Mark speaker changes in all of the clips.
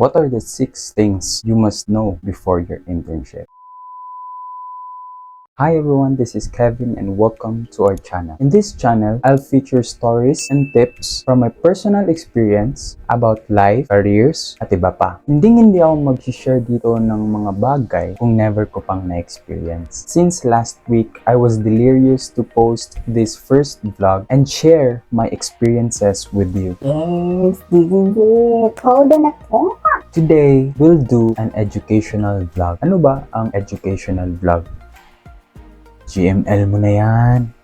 Speaker 1: What are the 6 things you must know before your internship? Hi everyone, this is Kevin and welcome to our channel. In this channel, I'll feature stories and tips from my personal experience about life, careers, at iba pa. Hindi ako mag-share dito ng mga bagay kung never ko pang na-experience. Since last week, I was delirious to post this first vlog and share my experiences with you.
Speaker 2: Yes, this is it. Hold on ako.
Speaker 1: Today, we'll do an educational vlog. Ano ba ang educational vlog? GML mo na yan.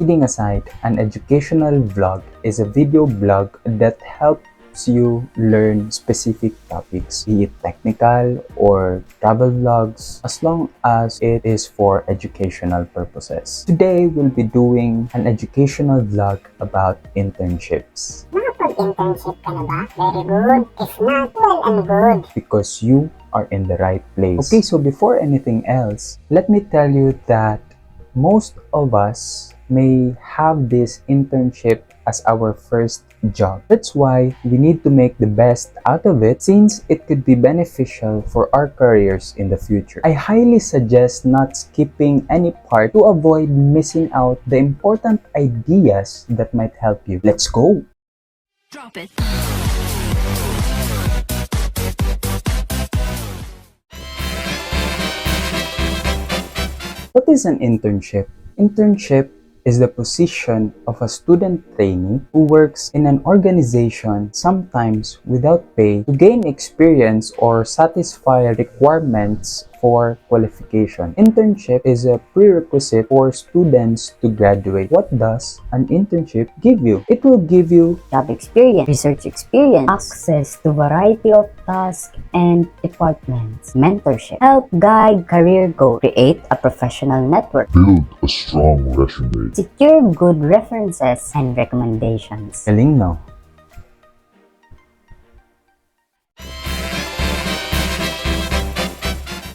Speaker 1: Kidding aside, an educational vlog is a video blog that helps you learn specific topics, be it technical or travel vlogs, as long as it is for educational purposes. Today, we'll be doing an educational vlog about internships.
Speaker 2: Nakapag-internship ka na ba? Very good. If not, well and good.
Speaker 1: Because you are in the right place. Okay, so before anything else, let me tell you that most of us may have this internship as our first job. That's why we need to make the best out of it since it could be beneficial for our careers in the future. I highly suggest not skipping any part to avoid missing out the important ideas that might help you. Let's go!
Speaker 3: Drop it.
Speaker 1: What is an internship? Internship is the position of a student trainee who works in an organization, sometimes without pay, to gain experience or satisfy requirements for qualification. Internship is a prerequisite for students to graduate. What does an internship give you? It will give you
Speaker 2: Job experience, research experience, access to variety of tasks and departments, mentorship, help guide career goals, create a professional network,
Speaker 4: Build a strong resume.
Speaker 2: secure good references and recommendations.
Speaker 1: galing, no?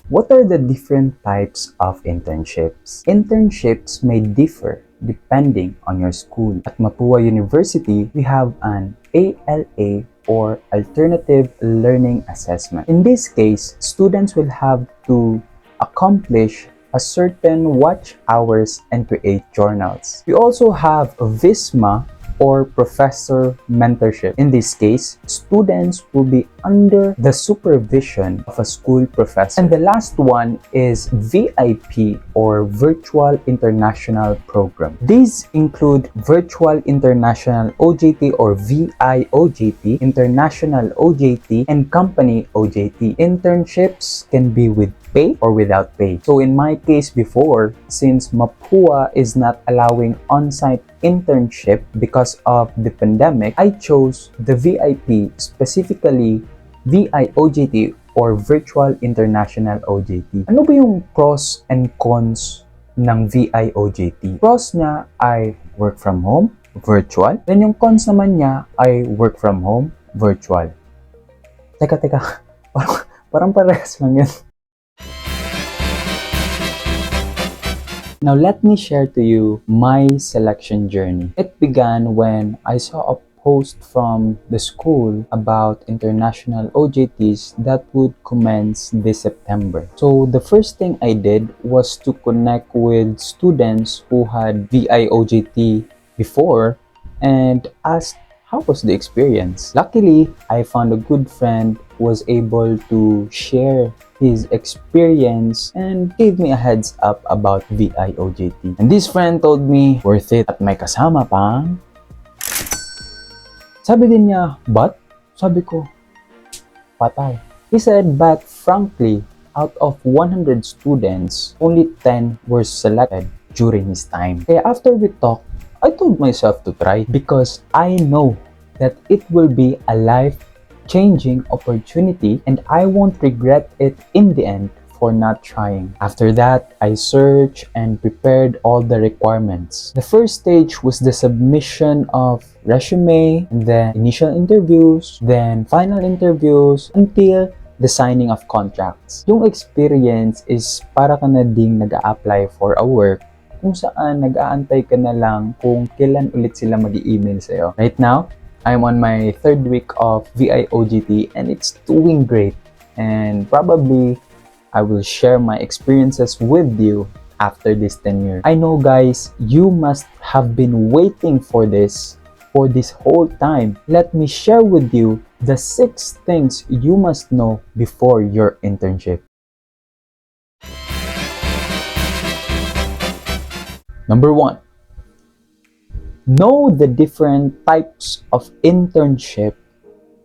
Speaker 1: What are the different types of internships? Internships may differ depending on your school. At Mapua University, we have an ALA or Alternative Learning Assessment. In this case, students will have to accomplish a certain watch hours and create journals. We also have a VISMA or professor mentorship. In this case, students will be under the supervision of a school professor. And the last one is VIP or Virtual International Program. These include Virtual International OJT or VIOJT, International OJT, and Company OJT. Internships can be with pay or without pay. So in my case before, since Mapua is not allowing on-site internship because of the pandemic, I chose the VIP, specifically VIOJT or Virtual International OJT. Ano ba yung pros and cons ng VIOJT? Pros niya ay work from home, virtual. Then yung cons naman niya ay work from home, virtual. Teka. Parang parehas lang yun. Now let me share to you my selection journey. It began when I saw a post from the school about international OJTs that would commence this September. So the first thing I did was to connect with students who had VIOJT before and asked how was the experience. Luckily, I found a good friend who was able to share his experience and gave me a heads up about VIOJT. And this friend told me, worth it at may kasama pang. Sabi din niya, but? Sabi ko, patay. He said, but frankly, out of 100 students, only 10 were selected during his time. Kaya after we talked, I told myself to try because I know that it will be a life-changing opportunity and I won't regret it in the end for not trying. After that, I searched and prepared all the requirements. The first stage was the submission of resume, and then initial interviews, then final interviews, until the signing of contracts. Yung experience is para ka na ding nag-a-apply for a work kung saan nag-aantay ka na lang kung kailan ulit sila mag-i-email sa'yo. Right now, I'm on my third week of VIOGT and it's doing great. And probably I will share my experiences with you after this tenure. I know guys, you must have been waiting for this whole time. Let me share with you the 6 things you must know before your internship. Number 1, know the different types of internship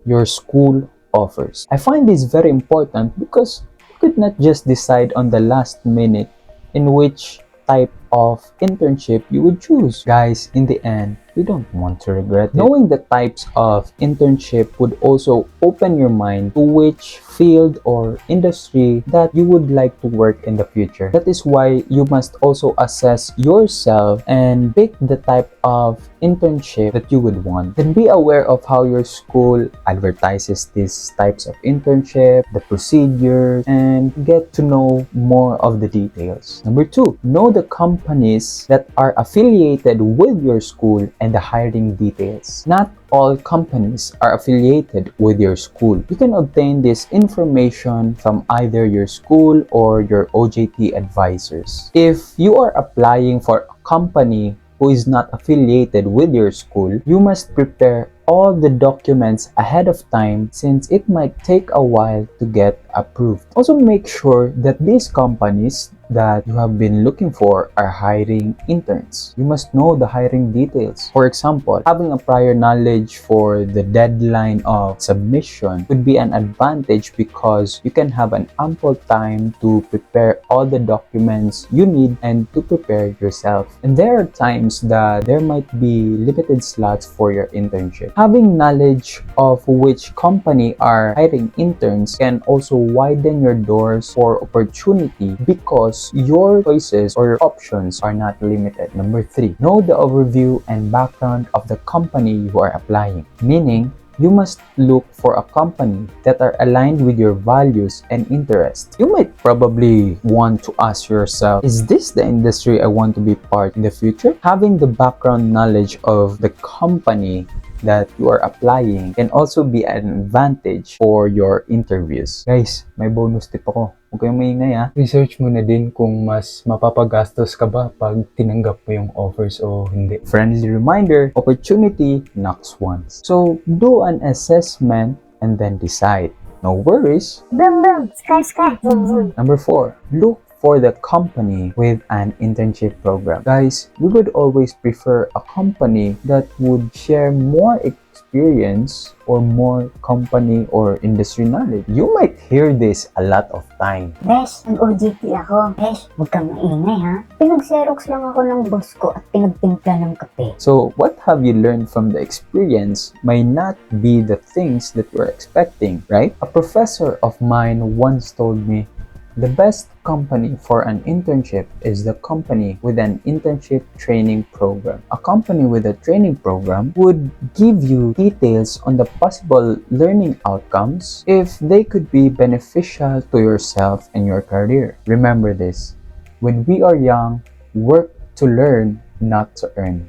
Speaker 1: your school offers. I find this very important because you could not just decide on the last minute in which type of internship you would choose. Guys, in the end, you don't want to regret it. Knowing the types of internship would also open your mind to which field or industry that you would like to work in the future. That is why you must also assess yourself and pick the type of internship that you would want. Then be aware of how your school advertises these types of internship, the procedures, and get to know more of the details. Number 2, know the companies that are affiliated with your school and the hiring details. Not all companies are affiliated with your school. You can obtain this information from either your school or your OJT advisors. If you are applying for a company who is not affiliated with your school, you must prepare all the documents ahead of time since it might take a while to get approved. Also make sure that these companies that you have been looking for are hiring interns. You must know the hiring details. For example, having a prior knowledge for the deadline of submission would be an advantage because you can have an ample time to prepare all the documents you need and to prepare yourself. And there are times that there might be limited slots for your internship. Having knowledge of which company are hiring interns can also widen your doors for opportunity because your choices or options are not limited. Number 3, know the overview and background of the company you are applying. Meaning, you must look for a company that are aligned with your values and interests. You might probably want to ask yourself, is this the industry I want to be part in the future? Having the background knowledge of the company that you are applying can also be an advantage for your interviews. Guys, may bonus tip ako. Huwag kayong maingay ha. Research mo na din kung mas mapapagastos ka ba pag tinanggap mo yung offers o hindi. Friendly reminder, opportunity knocks once. So, do an assessment and then decide. No worries.
Speaker 2: Boom, boom, sky.
Speaker 1: Number 4, look for the company with an internship program. Guys, we would always prefer a company that would share more experience or more company or industry knowledge. You might hear this a lot of time.
Speaker 2: Besh, nag-OJT ako. Besh, huwag kang maingay ha. Pinag-xerox lang ako ng boss ko at pinagtimpla ng kape.
Speaker 1: So, what have you learned from the experience may not be the things that you're expecting, right? A professor of mine once told me, the best company for an internship is the company with an internship training program. A company with a training program would give you details on the possible learning outcomes if they could be beneficial to yourself and your career. Remember this, when we are young, work to learn, not to earn.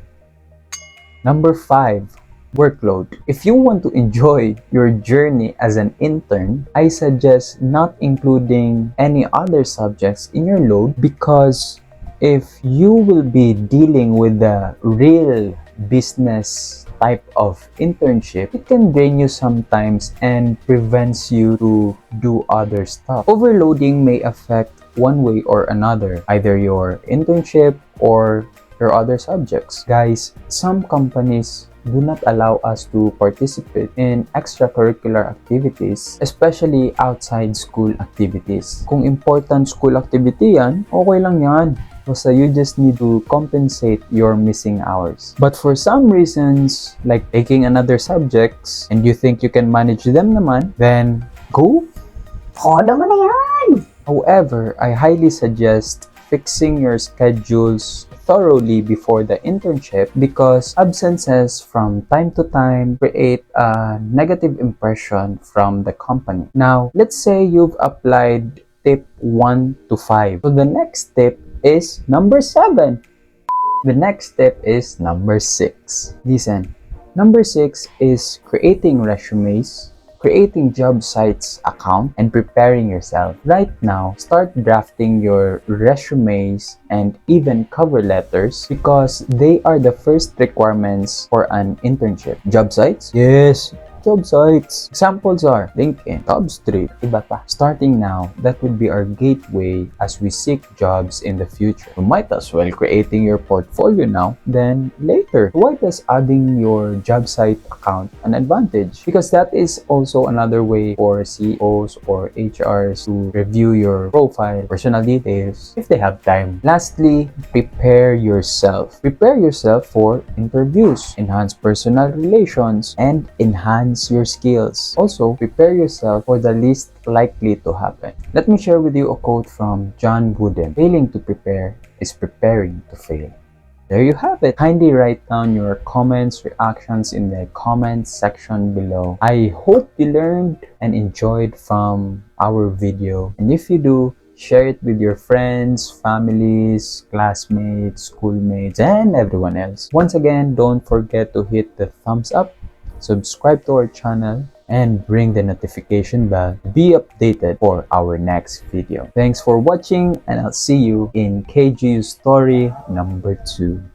Speaker 1: Number 5, workload. If you want to enjoy your journey as an intern, I suggest not including any other subjects in your load because if you will be dealing with the real business type of internship, it can drain you sometimes and prevents you to do other stuff. Overloading may affect one way or another, either your internship or your other subjects. Guys, some companies do not allow us to participate in extracurricular activities, especially outside school activities. Kung important school activity yan, okay lang yan. Basta you just need to compensate your missing hours. But for some reasons, like taking another subjects, and you think you can manage them naman, then go.
Speaker 2: Todo mo na yan!
Speaker 1: However, I highly suggest fixing your schedules thoroughly before the internship because absences from time to time create a negative impression from the company. Now, let's say you've applied tip 1 to 5. So the next tip is number 7. The next step is number 6. Listen, Number 6 is creating resumes, creating job sites account, and preparing yourself. Right now, start drafting your resumes and even cover letters because they are the first requirements for an internship. Job sites? Yes, job sites. Examples are LinkedIn, JobStreet, iba pa. Starting now, that would be our gateway as we seek jobs in the future. You might as well creating your portfolio now, then later. Why does adding your job site account an advantage? Because that is also another way for CEOs or HRs to review your profile, personal details, if they have time. Lastly, prepare yourself. Prepare yourself for interviews, enhance personal relations, and enhance your skills. Also, prepare yourself for the least likely to happen. Let me share with you a quote from John Wooden. Failing to prepare is preparing to fail. There you have it. Kindly write down your comments, reactions in the comments section below. I hope you learned and enjoyed from our video. And if you do, share it with your friends, families, classmates, schoolmates, and everyone else. Once again, don't forget to hit the thumbs up, subscribe to our channel, and ring the notification bell to be updated for our next video. Thanks for watching, and I'll see you in KJUStory number 2.